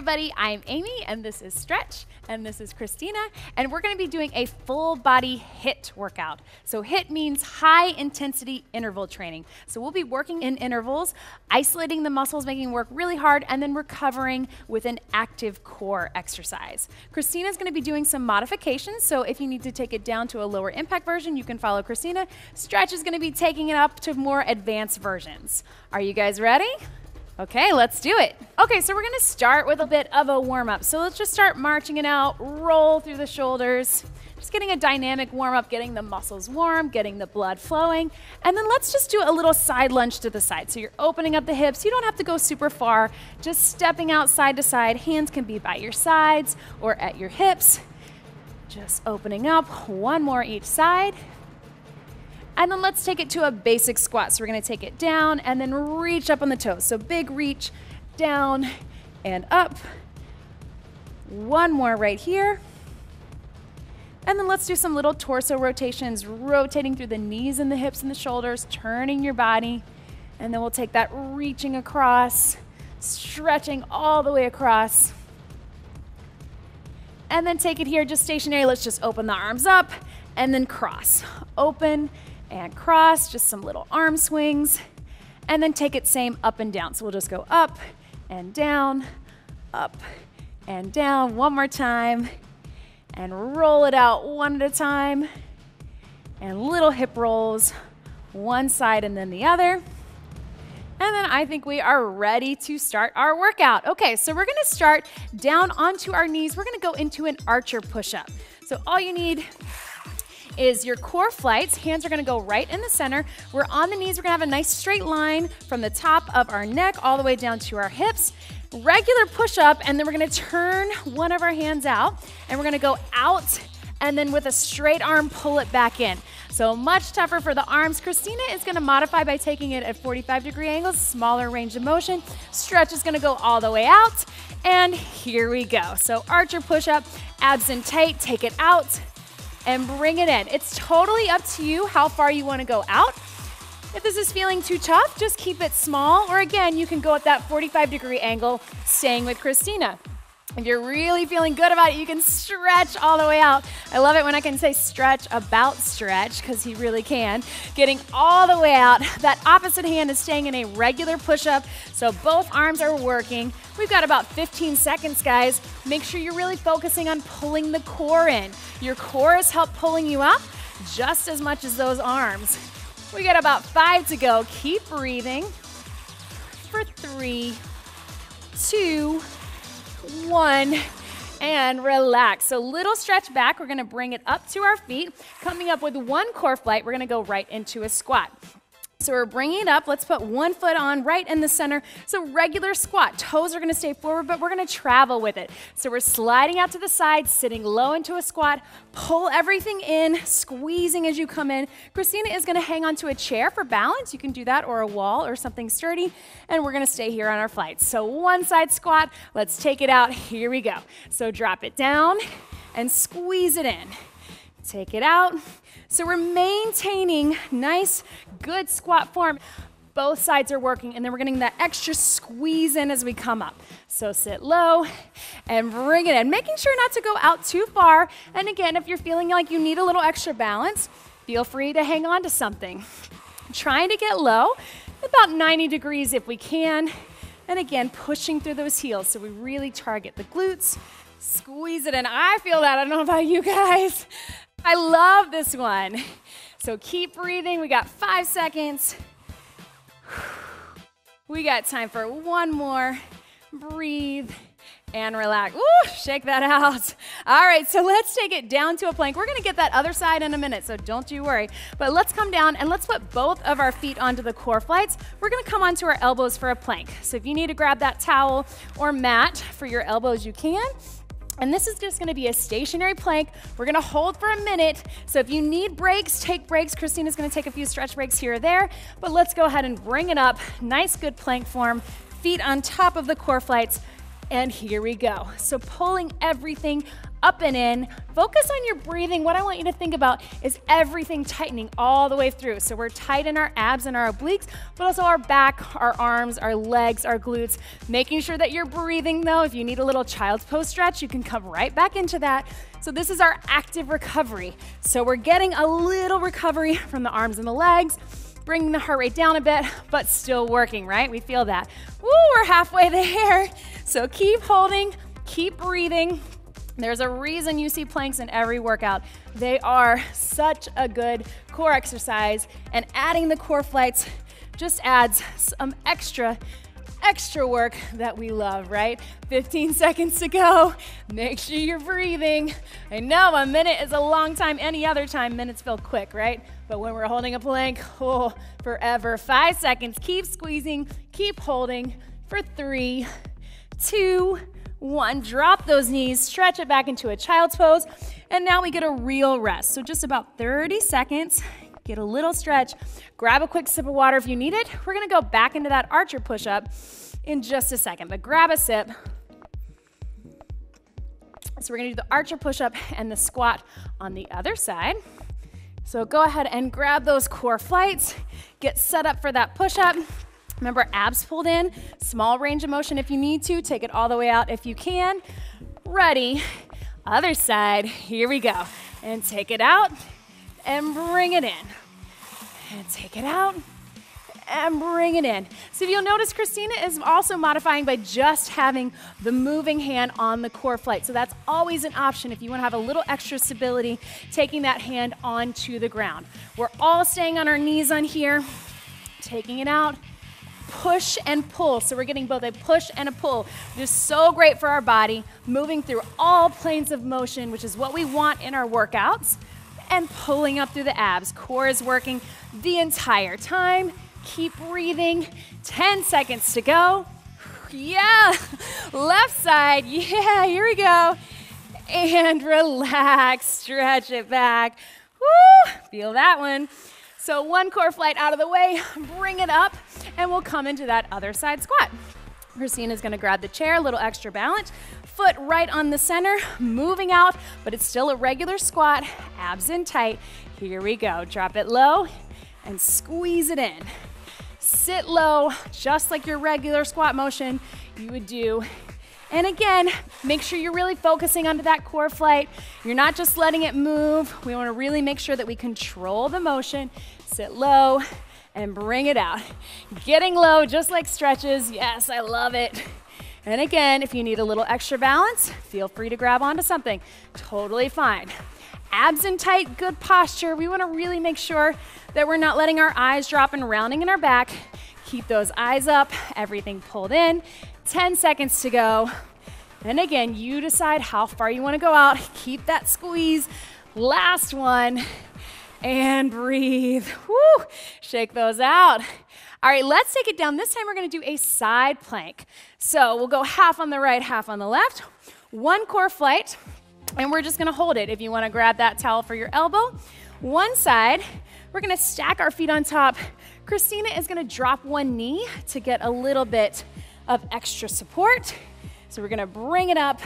everybody, I'm Amy, and this is Stretch, and this is Christina, and we're gonna be doing a full body HIIT workout. So HIIT means high intensity interval training. So we'll be working in intervals, isolating the muscles, making them work really hard, and then recovering with an active core exercise. Christina's gonna be doing some modifications, so if you need to take it down to a lower impact version, you can follow Christina. Stretch is gonna be taking it up to more advanced versions. Are you guys ready? Okay, let's do it. Okay, so we're gonna start with a bit of a warm-up. So let's just start marching it out, roll through the shoulders, just getting a dynamic warm-up, getting the muscles warm, getting the blood flowing, and then let's just do a little side lunge to the side. So you're opening up the hips, you don't have to go super far, just stepping out side to side. Hands can be by your sides or at your hips. Just opening up, one more each side. And then let's take it to a basic squat. So we're gonna take it down and then reach up on the toes. So big reach, down and up. One more right here. And then let's do some little torso rotations, rotating through the knees and the hips and the shoulders, turning your body. And then we'll take that reaching across, stretching all the way across. And then take it here just stationary. Let's just open the arms up and then cross. Open and cross, just some little arm swings, and then take it same up and down. So we'll just go up and down, up and down. One more time, and roll it out one at a time, and little hip rolls, one side and then the other. And then I think we are ready to start our workout. Okay, so we're gonna start down onto our knees. We're gonna go into an archer push-up. So all you need is your core flights. Hands are gonna go right in the center. We're on the knees. We're gonna have a nice straight line from the top of our neck all the way down to our hips. Regular push-up, and then we're gonna turn one of our hands out, and we're gonna go out, and then with a straight arm, pull it back in. So much tougher for the arms. Christina is gonna modify by taking it at 45-degree angles, smaller range of motion. Stretch is gonna go all the way out, and here we go. So archer push-up, abs in tight, take it out, and bring it in. It's totally up to you how far you want to go out. If this is feeling too tough, just keep it small, or again, you can go at that 45-degree angle, staying with Christina. If you're really feeling good about it, you can stretch all the way out. I love it when I can say stretch about stretch, because he really can. Getting all the way out. That opposite hand is staying in a regular push-up, so both arms are working. We've got about 15 seconds, guys. Make sure you're really focusing on pulling the core in. Your core is help pulling you up just as much as those arms. We got about 5 to go. Keep breathing. For 3, 2, 1, and relax. So little stretch back. We're gonna bring it up to our feet. Coming up with one core flight, we're gonna go right into a squat. So we're bringing it up. Let's put one foot on right in the center. So regular squat. Toes are gonna stay forward, but we're gonna travel with it. So we're sliding out to the side, sitting low into a squat. Pull everything in, squeezing as you come in. Christina is gonna hang onto a chair for balance. You can do that, or a wall or something sturdy. And we're gonna stay here on our flights. So one side squat, let's take it out. Here we go. So drop it down and squeeze it in. Take it out. So we're maintaining nice, good squat form. Both sides are working, and then we're getting that extra squeeze in as we come up. So sit low and bring it in, making sure not to go out too far. And again, if you're feeling like you need a little extra balance, feel free to hang on to something. Trying to get low, about 90 degrees if we can. And again, pushing through those heels so we really target the glutes. Squeeze it in. I feel that. I don't know about you guys. I love this one. So keep breathing. We got 5 seconds. We got time for one more. Breathe and relax. Ooh, shake that out. All right, so let's take it down to a plank. We're gonna get that other side in a minute, so don't you worry. But let's come down and let's put both of our feet onto the core flights. We're gonna come onto our elbows for a plank. So if you need to grab that towel or mat for your elbows, you can. And this is just gonna be a stationary plank. We're gonna hold for a minute. So if you need breaks, take breaks. Christina's gonna take a few stretch breaks here or there, but let's go ahead and bring it up. Nice, good plank form. Feet on top of the core flights. And here we go. So pulling everything up and in. Focus on your breathing. What I want you to think about is everything tightening all the way through. So we're tight in our abs and our obliques, but also our back, our arms, our legs, our glutes. Making sure that you're breathing though. If you need a little child's pose stretch, you can come right back into that. So this is our active recovery. So we're getting a little recovery from the arms and the legs, bringing the heart rate down a bit, but still working, right? We feel that. Woo, we're halfway there. So keep holding, keep breathing. There's a reason you see planks in every workout. They are such a good core exercise, and adding the core flights just adds some extra work that we love, right? 15 seconds to go. Make sure you're breathing. I know a minute is a long time. Any other time, minutes feel quick, right? But when we're holding a plank, oh, forever. 5 seconds. Keep squeezing, keep holding for 3, 2, 1. Drop those knees, stretch it back into a child's pose, and now we get a real rest. So just about 30 seconds, get a little stretch, grab a quick sip of water if you need it. We're gonna go back into that archer push-up in just a second, but grab a sip. So we're gonna do the archer push-up and the squat on the other side. So go ahead and grab those core flights, get set up for that push-up. Remember, abs pulled in, small range of motion if you need to, take it all the way out if you can. Ready, other side, here we go. And take it out and bring it in. And take it out and bring it in. So if you'll notice, Christina is also modifying by just having the moving hand on the core flight. So that's always an option if you want to have a little extra stability, taking that hand onto the ground. We're all staying on our knees on here, taking it out. Push and pull. So we're getting both a push and a pull. It is so great for our body, moving through all planes of motion, which is what we want in our workouts, and pulling up through the abs. Core is working the entire time. Keep breathing. 10 seconds to go. Yeah. Left side. Yeah, here we go. And relax. Stretch it back. Woo. Feel that one. So one core flight out of the way, bring it up, and we'll come into that other side squat. Christina's gonna grab the chair, a little extra balance, foot right on the center, moving out, but it's still a regular squat, abs in tight. Here we go, drop it low and squeeze it in. Sit low, just like your regular squat motion you would do. And again, make sure you're really focusing onto that core flight. You're not just letting it move. We wanna really make sure that we control the motion. Sit low and bring it out. Getting low, just like stretches. Yes, I love it. And again, if you need a little extra balance, feel free to grab onto something. Totally fine. Abs in tight, good posture. We wanna really make sure that we're not letting our eyes drop and rounding in our back. Keep those eyes up, everything pulled in. 10 seconds to go. And again, you decide how far you want to go out. Keep that squeeze. Last one. And breathe. Woo! Shake those out. All right, let's take it down. This time we're going to do a side plank. So we'll go half on the right, half on the left. One core flight, and we're just going to hold it. If you want to grab that towel for your elbow. One side. We're going to stack our feet on top. Christina is going to drop one knee to get a little bit of extra support. So we're gonna bring it up,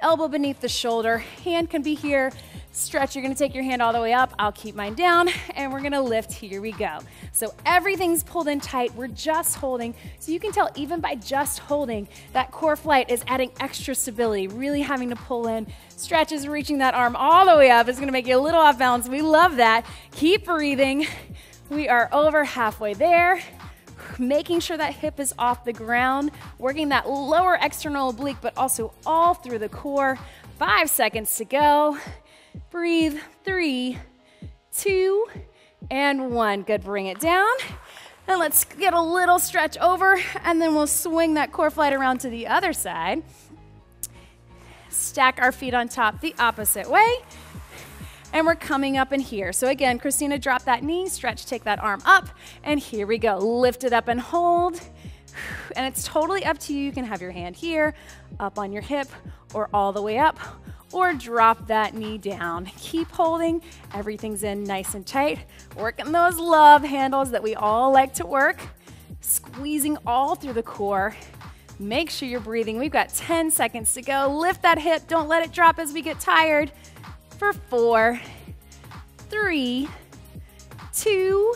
elbow beneath the shoulder, hand can be here, stretch, you're gonna take your hand all the way up, I'll keep mine down, and we're gonna lift, here we go. So everything's pulled in tight, we're just holding, so you can tell even by just holding, that core flight is adding extra stability, really having to pull in, stretch is reaching that arm all the way up, it's gonna make you a little off balance, we love that. Keep breathing, we are over halfway there. Making sure that hip is off the ground, working that lower external oblique, but also all through the core. 5 seconds to go. Breathe, 3, 2, and 1. Good, bring it down. And let's get a little stretch over, and then we'll swing that core flight around to the other side. Stack our feet on top the opposite way. And we're coming up in here. So again, Christina, drop that knee, stretch, take that arm up, and here we go. Lift it up and hold. And it's totally up to you. You can have your hand here, up on your hip, or all the way up, or drop that knee down. Keep holding, everything's in nice and tight. Working those love handles that we all like to work. Squeezing all through the core. Make sure you're breathing. We've got 10 seconds to go. Lift that hip. Don't let it drop as we get tired. For 4, 3, 2,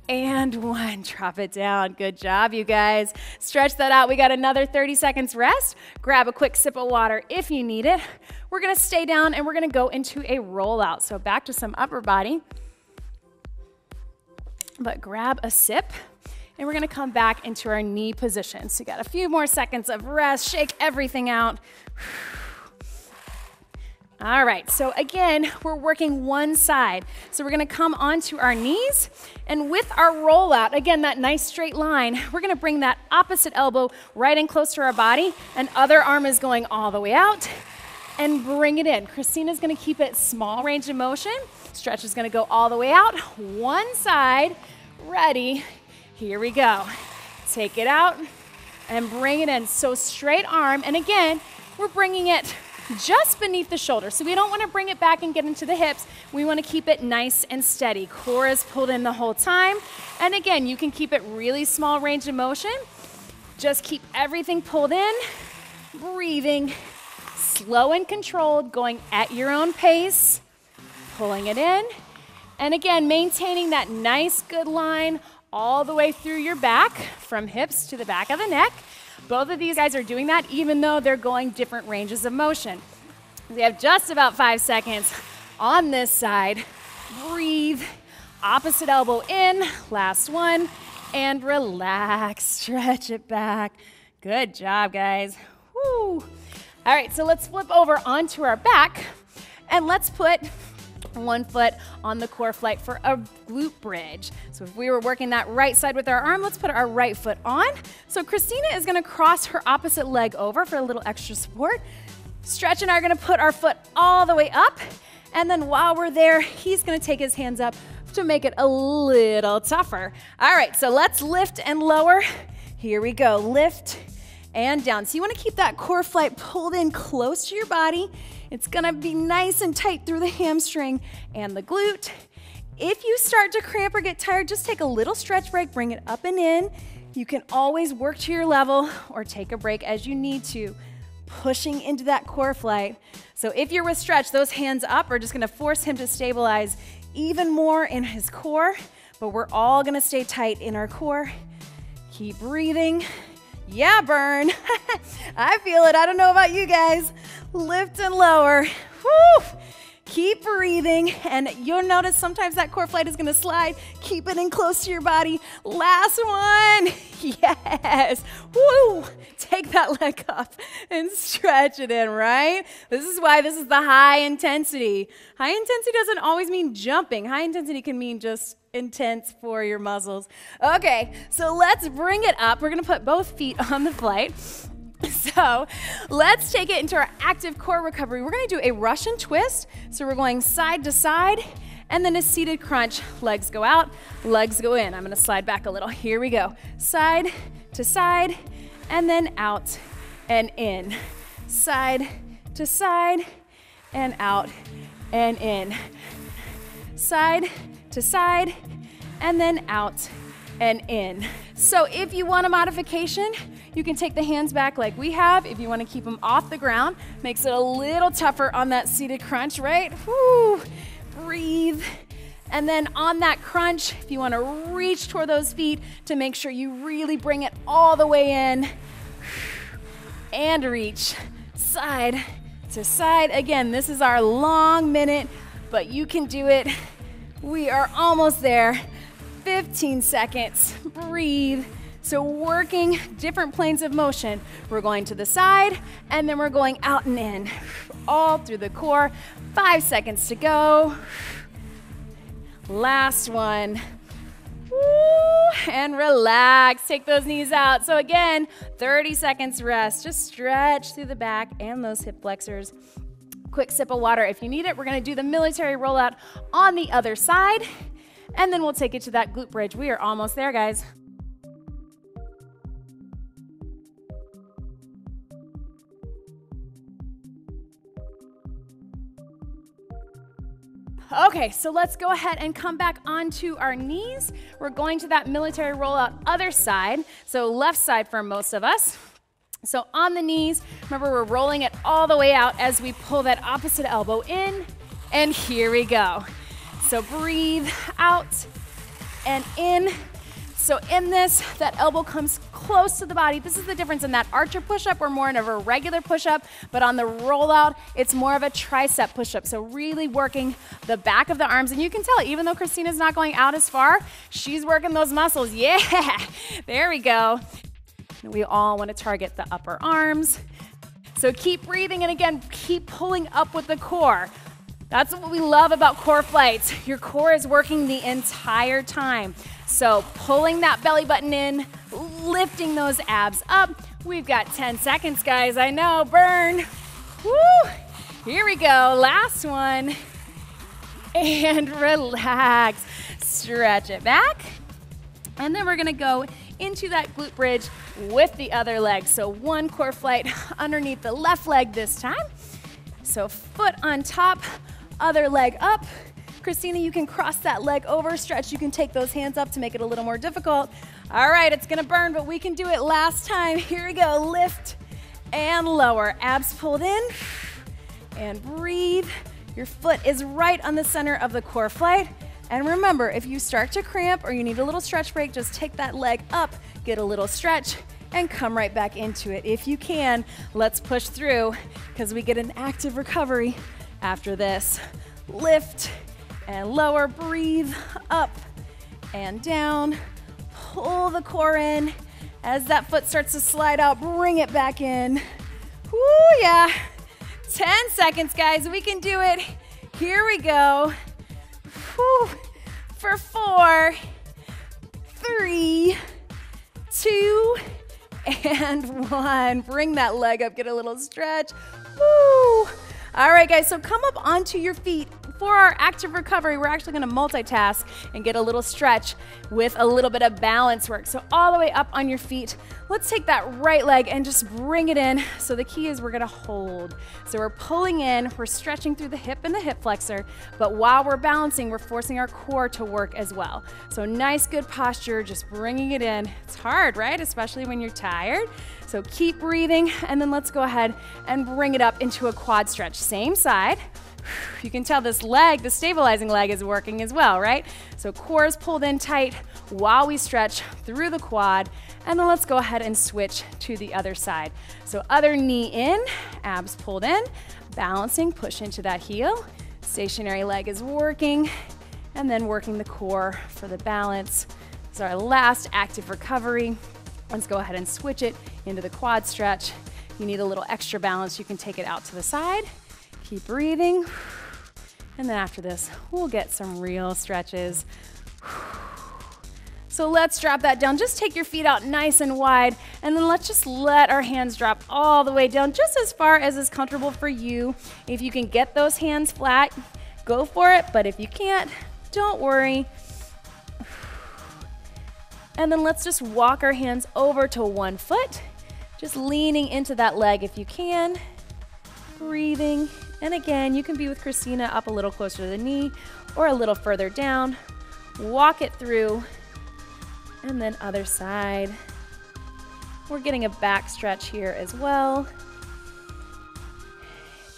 and 1. Drop it down. Good job, you guys. Stretch that out. We got another 30 seconds rest. Grab a quick sip of water if you need it. We're going to stay down and we're going to go into a rollout. So back to some upper body. But grab a sip. And we're gonna come back into our knee position. So you got a few more seconds of rest, shake everything out. All right, so again, we're working one side. So we're gonna come onto our knees, and with our rollout, again, that nice straight line, we're gonna bring that opposite elbow right in close to our body, and other arm is going all the way out, and bring it in. Christina's gonna keep it small range of motion. Stretch is gonna go all the way out, one side, ready. Here we go. Take it out and bring it in. So straight arm, and again, we're bringing it just beneath the shoulder. So we don't want to bring it back and get into the hips. We want to keep it nice and steady. Core is pulled in the whole time. And again, you can keep it really small range of motion. Just keep everything pulled in, breathing, slow and controlled, going at your own pace, pulling it in. And again, maintaining that nice, good line all the way through your back, from hips to the back of the neck. Both of these guys are doing that even though they're going different ranges of motion. We have just about 5 seconds on this side. Breathe, opposite elbow in, last one, and relax, stretch it back. Good job, guys. Woo. All right, so let's flip over onto our back, and let's put one foot on the core flight for a glute bridge. So if we were working that right side with our arm, let's put our right foot on. So Christina is gonna cross her opposite leg over for a little extra support. Stretch and I are gonna put our foot all the way up, and then while we're there, he's gonna take his hands up to make it a little tougher. All right, so let's lift and lower. Here we go, lift and down. So you wanna keep that core flight pulled in close to your body. It's gonna be nice and tight through the hamstring and the glute. If you start to cramp or get tired, just take a little stretch break, bring it up and in. You can always work to your level or take a break as you need to, pushing into that core flight. So if you're with stretch, those hands up are just gonna force him to stabilize even more in his core, but we're all gonna stay tight in our core. Keep breathing. Yeah, burn. I feel it. I don't know about you guys. Lift and lower. Woo! Keep breathing, and you'll notice sometimes that core flight is gonna slide. Keep it in close to your body. Last one. Yes. Woo! Take that leg up and stretch it in, right? This is why this is the high intensity. High intensity doesn't always mean jumping. High intensity can mean just intense for your muscles. Okay, so let's bring it up. We're gonna put both feet on the flight. So let's take it into our active core recovery. We're gonna do a Russian twist. So we're going side to side, and then a seated crunch. Legs go out, legs go in. I'm gonna slide back a little. Here we go. Side to side, and then out and in. Side to side, and out and in. Side to side, and then out and in. So if you want a modification, you can take the hands back like we have. If you want to keep them off the ground, makes it a little tougher on that seated crunch, right? Woo. Breathe. And then on that crunch, if you want to reach toward those feet to make sure you really bring it all the way in, and reach side to side. Again, this is our long minute, but you can do it. We are almost there. 15 seconds. Breathe. So working different planes of motion. We're going to the side, and then we're going out and in, all through the core. 5 seconds to go. Last one. Woo, and relax. Take those knees out. So again, 30 seconds rest. Just stretch through the back and those hip flexors. Quick sip of water if you need it. We're gonna do the military rollout on the other side, and then we'll take it to that glute bridge. We are almost there, guys. Okay, so let's go ahead and come back onto our knees. We're going to that military rollout other side, so left side for most of us. So on the knees, remember we're rolling it all the way out as we pull that opposite elbow in, and here we go. So breathe out and in. So in this, that elbow comes close to the body. This is the difference in that archer push-up. We're more in a regular push-up, but on the rollout, it's more of a tricep push-up. So really working the back of the arms. And you can tell, even though Christina's not going out as far, she's working those muscles. Yeah, there we go. And we all want to target the upper arms. So keep breathing, and again, keep pulling up with the core. That's what we love about Core Flytes. Your core is working the entire time. So pulling that belly button in, lifting those abs up. We've got 10 seconds, guys. I know, burn. Woo! Here we go, last one. And relax. Stretch it back. And then we're gonna go into that glute bridge with the other leg. So one Core Flyte underneath the left leg this time. So foot on top, other leg up. Christina, you can cross that leg over, stretch. You can take those hands up to make it a little more difficult. All right, it's gonna burn, but we can do it last time. Here we go, lift and lower. Abs pulled in and breathe. Your foot is right on the center of the Core Flyte. And remember, if you start to cramp or you need a little stretch break, just take that leg up, get a little stretch, and come right back into it. If you can, let's push through because we get an active recovery after this. Lift and lower, breathe up and down. Pull the core in. As that foot starts to slide out, bring it back in. Woo, yeah. 10 seconds, guys. We can do it. Here we go. Whew. For 4, 3, 2, and 1. Bring that leg up, get a little stretch. Woo. All right, guys, so come up onto your feet. For our active recovery, we're actually gonna multitask and get a little stretch with a little bit of balance work. So all the way up on your feet. Let's take that right leg and just bring it in. So the key is we're gonna hold. So we're pulling in, we're stretching through the hip and the hip flexor, but while we're balancing, we're forcing our core to work as well. So nice, good posture, just bringing it in. It's hard, right? Especially when you're tired. So keep breathing, and then let's go ahead and bring it up into a quad stretch. Same side. You can tell this leg, the stabilizing leg, is working as well, right? So core is pulled in tight while we stretch through the quad, and then let's go ahead and switch to the other side. So other knee in, abs pulled in, balancing, push into that heel. Stationary leg is working, and then working the core for the balance. So our last active recovery. Let's go ahead and switch it into the quad stretch. If you need a little extra balance, you can take it out to the side. Keep breathing. And then after this, we'll get some real stretches. So let's drop that down. Just take your feet out nice and wide, and then let's just let our hands drop all the way down, just as far as is comfortable for you. If you can get those hands flat, go for it, but if you can't, don't worry. And then let's just walk our hands over to one foot, just leaning into that leg if you can. Breathing. And again, you can be with Christina up a little closer to the knee or a little further down. Walk it through. And then other side. We're getting a back stretch here as well.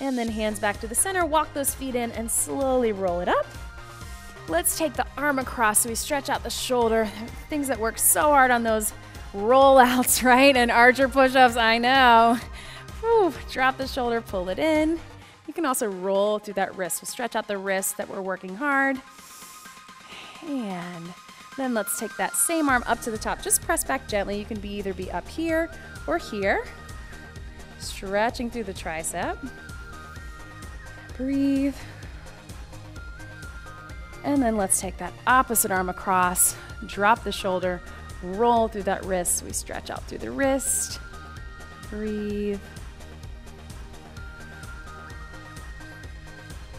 And then hands back to the center. Walk those feet in and slowly roll it up. Let's take the arm across so we stretch out the shoulder. Things that work so hard on those rollouts, right? And archer push-ups, I know. Whew. Drop the shoulder, pull it in. You can also roll through that wrist. So stretch out the wrist that we're working hard. And then let's take that same arm up to the top. Just press back gently. You can either be up here or here. Stretching through the tricep. Breathe. And then let's take that opposite arm across, drop the shoulder, roll through that wrist. So we stretch out through the wrist. Breathe.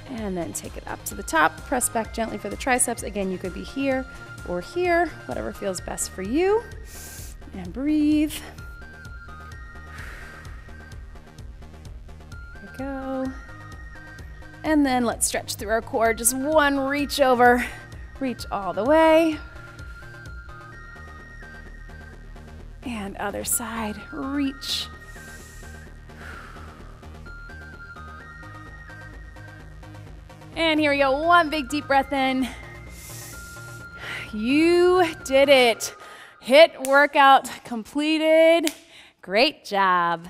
And then take it up to the top. Press back gently for the triceps. Again, you could be here or here, whatever feels best for you. And breathe. There we go. And then let's stretch through our core. Just one reach over. Reach all the way. And other side, reach. And here we go, one big deep breath in. You did it. HIIT workout completed. Great job.